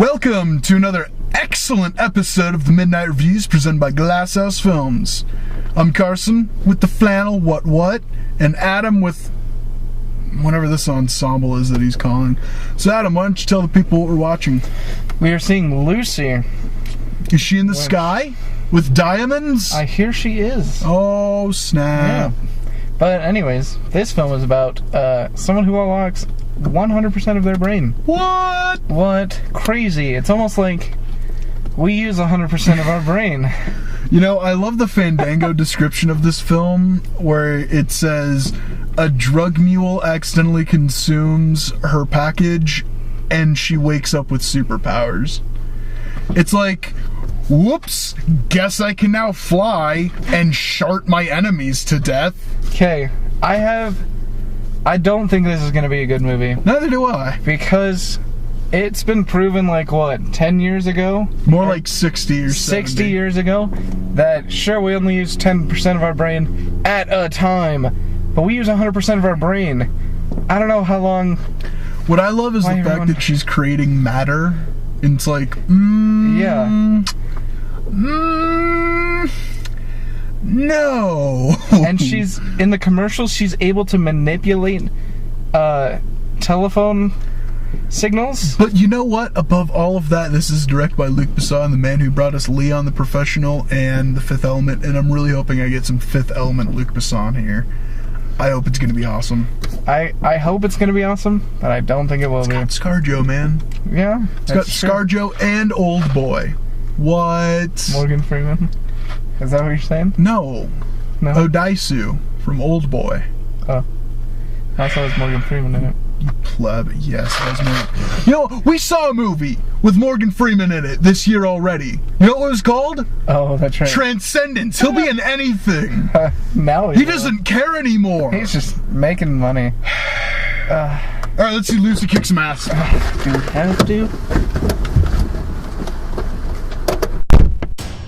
Welcome to another excellent episode of the Midnight Reviews presented by Glasshouse Films. I'm Carson with the flannel what, and Adam with whatever this ensemble is that he's calling. So Adam, why don't you tell the people what we're watching? We are seeing Lucy. Is she in the sky with diamonds? I hear she is. Oh, snap. Yeah. But anyways, this film is about someone who unlocks 100% of their brain. What? Crazy. It's almost like we use 100% of our brain. You know, I love the Fandango description of this film where it says, a drug mule accidentally consumes her package and she wakes up with superpowers. It's like, whoops, guess I can now fly and shart my enemies to death. Okay, I don't think this is going to be a good movie. Neither do I. Because it's been proven, like, what, 10 years ago? More like 60 or 60 years ago, that sure, we only use 10% of our brain at a time, but we use 100% of our brain. I don't know how long. What I love is the fact that she's creating matter, and it's like, no. And she's, in the commercials, she's able to manipulate telephone signals. But you know what? Above all of that, this is directed by Luc Besson, the man who brought us Leon the Professional and The Fifth Element, and I'm really hoping I get some Fifth Element Luc Besson here. I hope it's going to be awesome. I hope it's going to be awesome, but I don't think it will be. It's got ScarJo, man. Yeah. It's got ScarJo and Old Boy. What? Morgan Freeman. Is that what you're saying? No. Odaisu from Old Boy. Oh. I saw it was Morgan Freeman in it. You pleb. Yes, that was Morgan. You know, we saw a movie with Morgan Freeman in it this year already. You know what it was called? Oh, that's right. Transcendence. He'll be in anything. Now he doesn't care anymore. He's just making money. Alright, let's see Lucy kick some ass. Do you have to?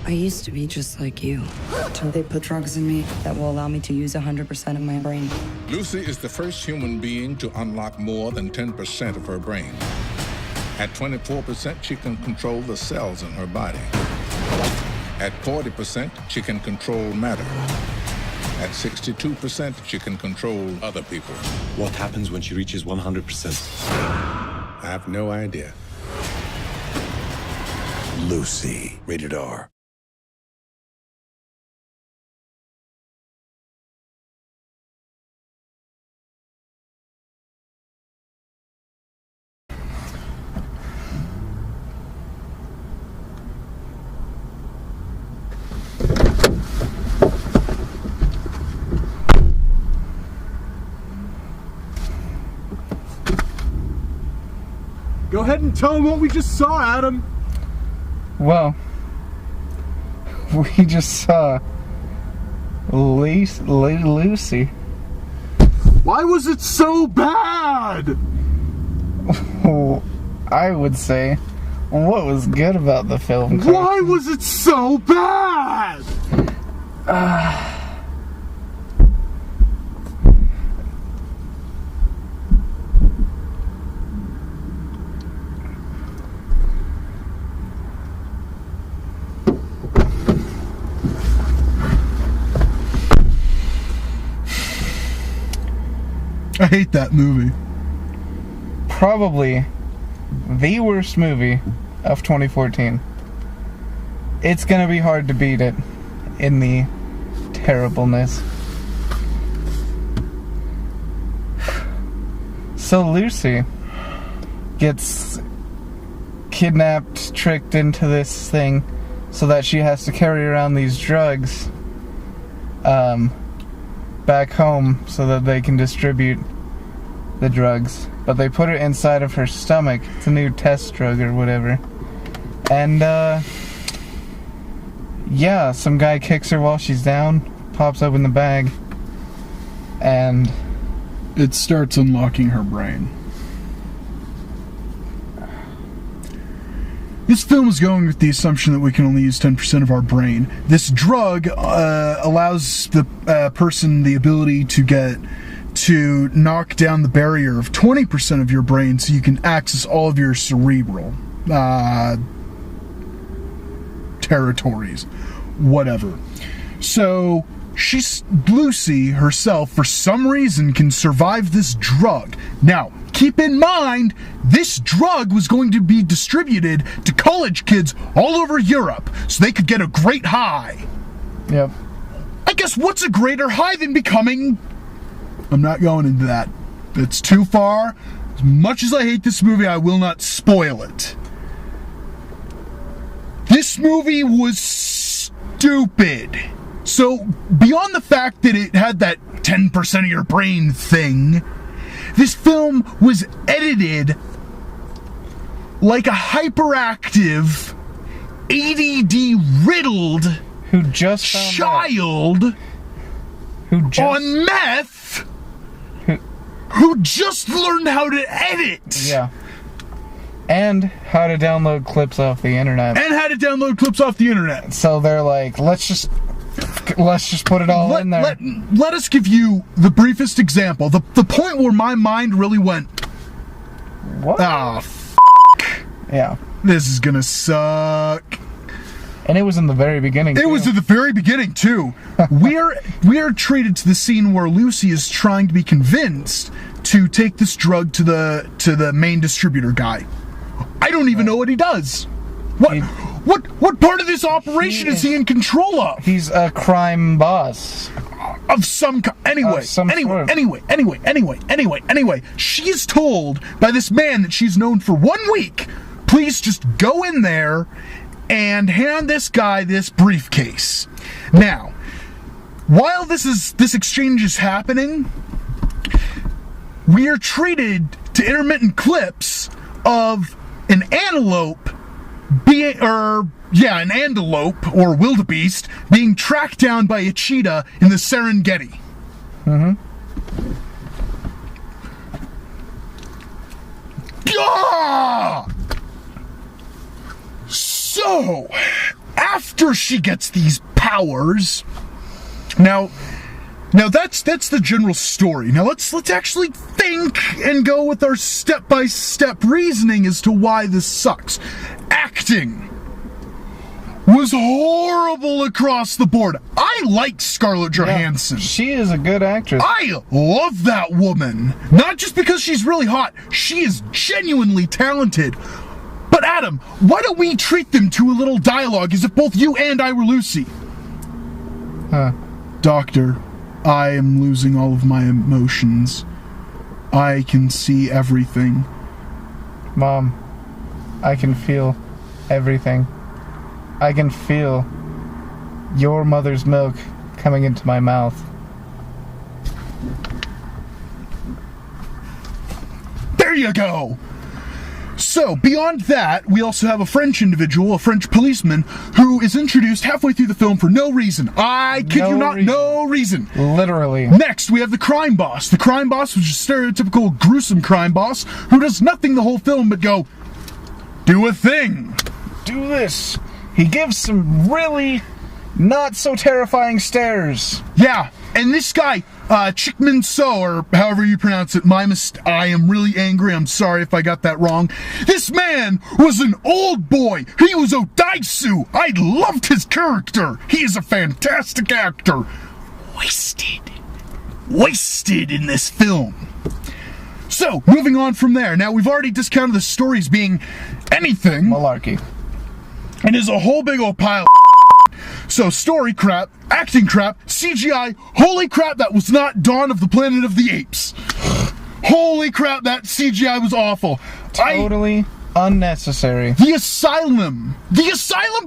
I used to be just like you, until they put drugs in me that will allow me to use 100% of my brain. Lucy is the first human being to unlock more than 10% of her brain. At 24%, she can control the cells in her body. At 40%, she can control matter. At 62%, she can control other people. What happens when she reaches 100%? I have no idea. Lucy, rated R. Go ahead and tell him what we just saw, Adam. Well, we just saw Lucy. Why was it so bad? I would say, what was good about the film? Why was it so bad? I hate that movie. Probably the worst movie of 2014. It's gonna be hard to beat it in the terribleness. So Lucy gets kidnapped, tricked into this thing so that she has to carry around these drugs back home so that they can distribute the drugs. But they put it inside of her stomach. It's a new test drug or whatever. And yeah, some guy kicks her while she's down, pops open the bag, and it starts unlocking her brain. This film is going with the assumption that we can only use 10% of our brain. This drug allows the person the ability to knock down the barrier of 20% of your brain so you can access all of your cerebral. territories. Whatever. So, Lucy herself, for some reason, can survive this drug. Now, keep in mind, this drug was going to be distributed to college kids all over Europe, so they could get a great high. Yep. I guess what's a greater high than becoming... I'm not going into that. It's too far. As much as I hate this movie, I will not spoil it. This movie was stupid. So, beyond the fact that it had that 10% of your brain thing, this film was edited like a hyperactive, ADD-riddled who just child on meth who just learned how to edit. Yeah. And how to download clips off the internet. So they're like, let's just put it all in there. Let us give you the briefest example. The point where my mind really went, what? Yeah. This is gonna suck. And it was in the very beginning. It was at the very beginning too. We're treated to the scene where Lucy is trying to be convinced to take this drug to the main distributor guy. I don't even know what he does. What part of this operation is he in control of? He's a crime boss. Of some kind. Anyway, she is told by this man that she's known for 1 week, please just go in there and hand this guy this briefcase. Now, while this exchange is happening, we are treated to intermittent clips of an antelope or wildebeest being tracked down by a cheetah in the Serengeti. Mm-hmm. Ah! So, after she gets these powers, now that's the general story. Now let's actually think and go with our step-by-step reasoning as to why this sucks. Acting was horrible across the board. I like Scarlett Johansson. Yeah, she is a good actress. I love that woman. Not just because she's really hot. She is genuinely talented. But Adam, why don't we treat them to a little dialogue as if both you and I were Lucy? Doctor, I am losing all of my emotions. I can see everything. Mom, I can feel everything. I can feel your mother's milk coming into my mouth. There you go! So, beyond that, we also have a French individual, a French policeman, who is introduced halfway through the film for no reason. I kid you not, no reason. Literally. Next, we have the crime boss. The crime boss, which is a stereotypical gruesome crime boss, who does nothing the whole film but go, do a thing. Do this. He gives some really not so terrifying stares. Yeah, and this guy, Chickman So, or however you pronounce it, I am really angry, I'm sorry if I got that wrong. This man was an old boy. He was Odaisu. I loved his character. He is a fantastic actor. Wasted in this film. So, moving on from there. Now, we've already discounted the stories being anything. Malarkey. And is a whole big old pile of So, story crap, acting crap, CGI, holy crap, that was not Dawn of the Planet of the Apes. Holy crap, that CGI was awful. Totally unnecessary. The Asylum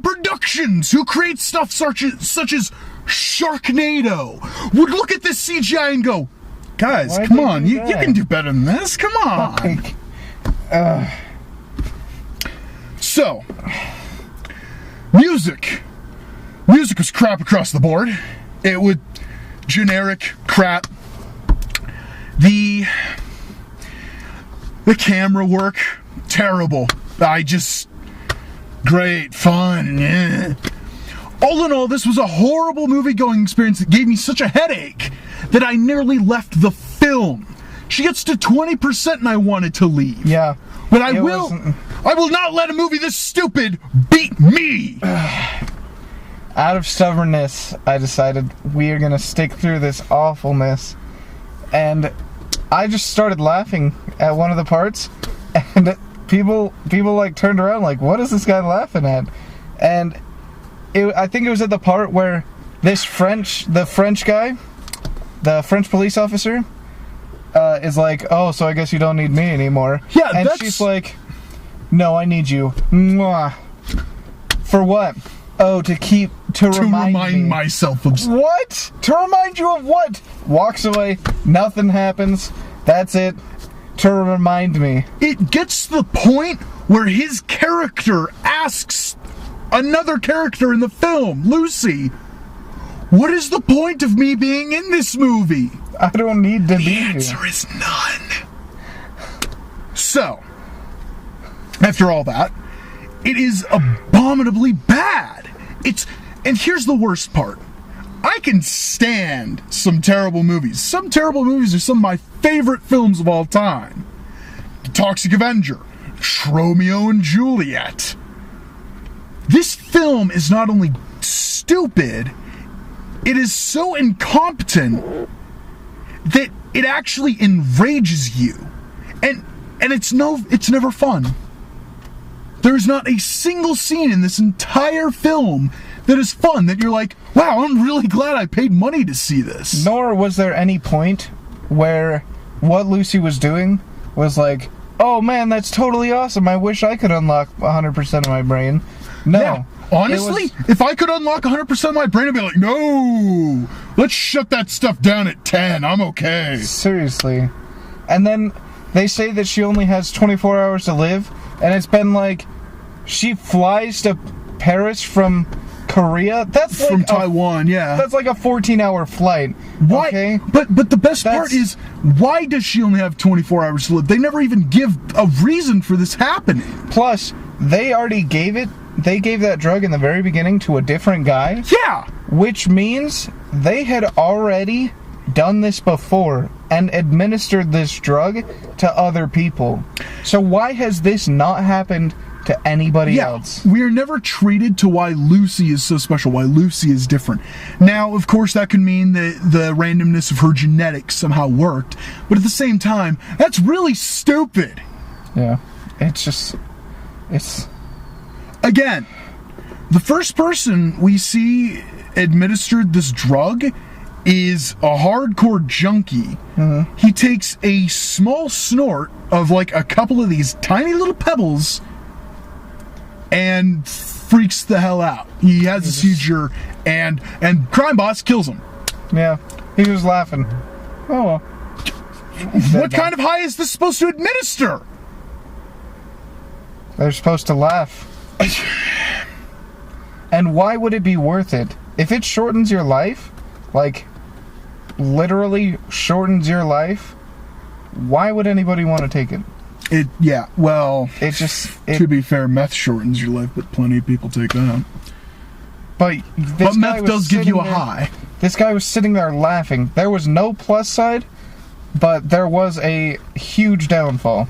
Productions, who create stuff such as Sharknado, would look at this CGI and go, guys, come on, you can do better than this, come on. So, music was crap across the board. It would generic crap. The camera work, terrible. Great fun. Yeah. All in all, this was a horrible movie-going experience that gave me such a headache that I nearly left the film. She gets to 20% and I wanted to leave. Yeah. But I will I will not let a movie this stupid beat me! Out of stubbornness, I decided we are gonna stick through this awfulness. And I just started laughing at one of the parts, and people like turned around like, what is this guy laughing at? And I think it was at the part where the French guy, the French police officer, is like, oh, so I guess you don't need me anymore. Yeah, and she's like, no, I need you. Mwah. For what? Oh, to remind myself of... What? To remind you of what? Walks away, nothing happens, that's it. To remind me. It gets to the point where his character asks another character in the film, Lucy, what is the point of me being in this movie? I don't need to be here. The answer is none. So, after all that, it is abominably bad. And here's the worst part. I can stand some terrible movies. Some terrible movies are some of my favorite films of all time. The Toxic Avenger, Romeo and Juliet. This film is not only stupid, it is so incompetent that it actually enrages you. And it's never fun. There's not a single scene in this entire film that is fun, that you're like, wow, I'm really glad I paid money to see this. Nor was there any point where what Lucy was doing was like, oh man, that's totally awesome, I wish I could unlock 100% of my brain. No. Yeah, honestly, if I could unlock 100% of my brain, I'd be like, no, let's shut that stuff down at 10, I'm okay. Seriously. And then they say that she only has 24 hours to live, and it's been like, she flies to Paris from Korea? That's like from Taiwan, yeah. That's like a 14-hour flight. Why? Okay? But the best part is, why does she only have 24 hours to live? They never even give a reason for this happening. Plus, they already gave that drug in the very beginning to a different guy. Yeah! Which means they had already done this before and administered this drug to other people. So why has this not happened to anybody else? We are never treated to why Lucy is so special, why Lucy is different. Now, of course, that could mean that the randomness of her genetics somehow worked, but at the same time, that's really stupid. Yeah. Again, the first person we see administered this drug is a hardcore junkie. Mm-hmm. He takes a small snort of like a couple of these tiny little pebbles and freaks the hell out. He has a seizure, and Crime Boss kills him. Yeah, he was laughing. Oh well. What kind of high is this supposed to administer? They're supposed to laugh. And why would it be worth it? If it shortens your life, like literally shortens your life, why would anybody want to take it? To be fair, meth shortens your life, but plenty of people take that. But meth does give you a high. This guy was sitting there laughing. There was no plus side, but there was a huge downfall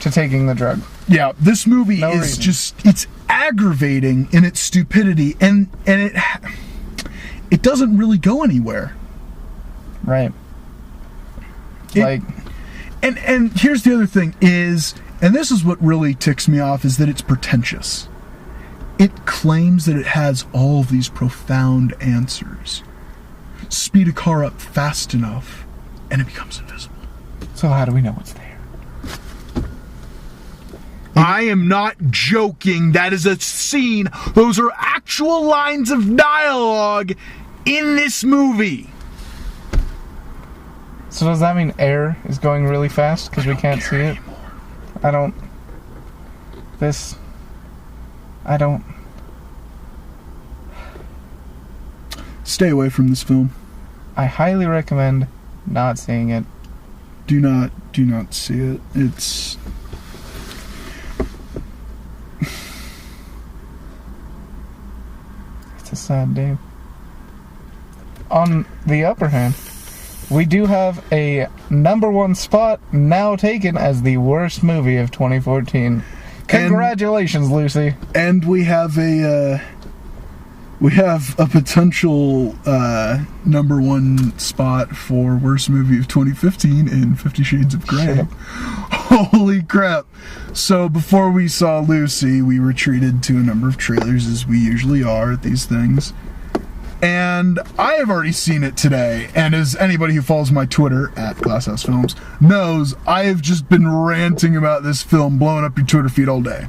to taking the drug. Yeah, this movie is it's aggravating in its stupidity, and it doesn't really go anywhere. Right. And here's the other thing is, and this is what really ticks me off, is that it's pretentious. It claims that it has all of these profound answers. Speed a car up fast enough, and it becomes invisible. So how do we know it's there? I am not joking. That is a scene. Those are actual lines of dialogue in this movie. So does that mean air is going really fast because we can't see it? I don't. Stay away from this film. I highly recommend not seeing it. Do not see it. It's a sad day. On the upper hand, we do have a #1 spot now taken as the worst movie of 2014. Congratulations, Lucy. And we have a potential number one spot for worst movie of 2015 in 50 Shades of Grey. Holy crap. So before we saw Lucy, we retreated to a number of trailers, as we usually are at these things. And I have already seen it today, and as anybody who follows my Twitter, at Glasshouse Films, knows, I have just been ranting about this film, blowing up your Twitter feed all day.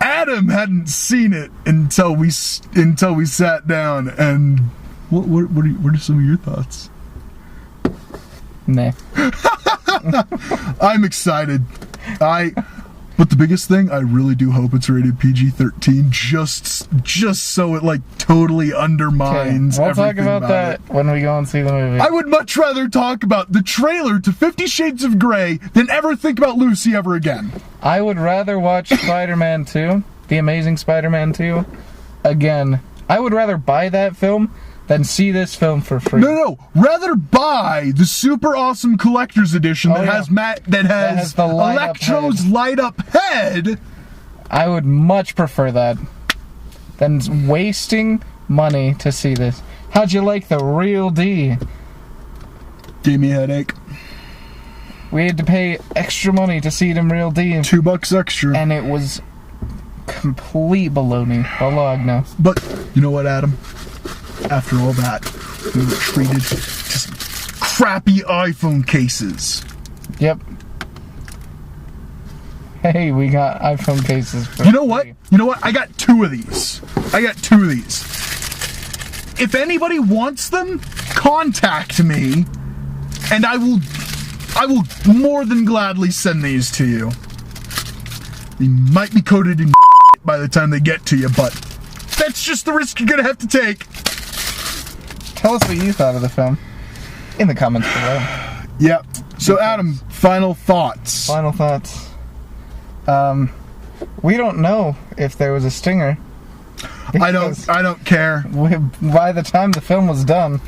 Adam hadn't seen it until we sat down, and what are some of your thoughts? Nah. I'm excited. But the biggest thing, I really do hope it's rated PG-13, just so it like totally undermines. We'll talk everything about that it. when we go and see the movie. I would much rather talk about the trailer to 50 Shades of Grey than ever think about Lucy ever again. I would rather watch Spider-Man 2, The Amazing Spider-Man 2, again. I would rather buy that film than see this film for free. No. Rather buy the super awesome collector's edition that has the Electro's light up head. I would much prefer that than wasting money to see this. How'd you like the real D? Gave me a headache. We had to pay extra money to see it in real D. $2 extra. And it was complete baloney. Bologna. But you know what, Adam? After all that, we were treated to some crappy iPhone cases. Yep. Hey, we got iPhone cases. You know what? I got two of these. If anybody wants them, contact me, and I will more than gladly send these to you. They might be coated in by the time they get to you, but that's just the risk you're gonna have to take. Tell us what you thought of the film in the comments below. Yep. So Adam, final thoughts. We don't know if there was a stinger. I don't care. By the time the film was done,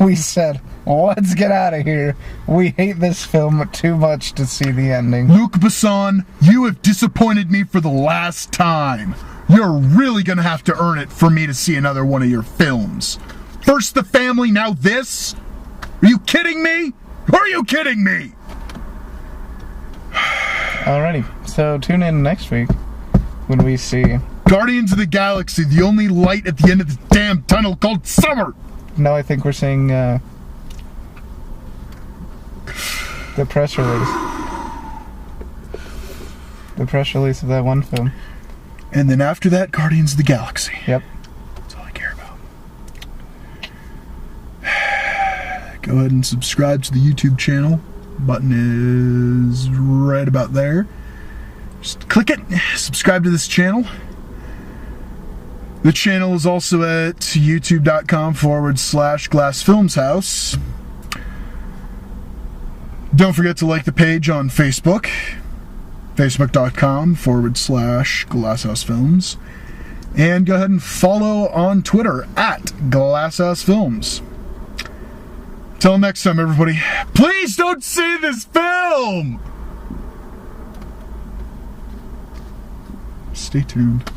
we said, let's get out of here. We hate this film too much to see the ending. Luc Besson, you have disappointed me for the last time. You're really gonna have to earn it for me to see another one of your films. First the family, now this? Are you kidding me? Alrighty, so tune in next week when we see Guardians of the Galaxy, the only light at the end of this damn tunnel called summer. No, I think we're seeing the press release. The press release of that one film. And then after that, Guardians of the Galaxy. Yep. That's all I care about. Go ahead and subscribe to the YouTube channel. Button is right about there. Just click it, subscribe to this channel. The channel is also at youtube.com/glassfilmshouse. Don't forget to like the page on Facebook, facebook.com/glasshousefilms. And go ahead and follow on Twitter at glasshousefilms. Till next time, everybody, please don't see this film! Stay tuned.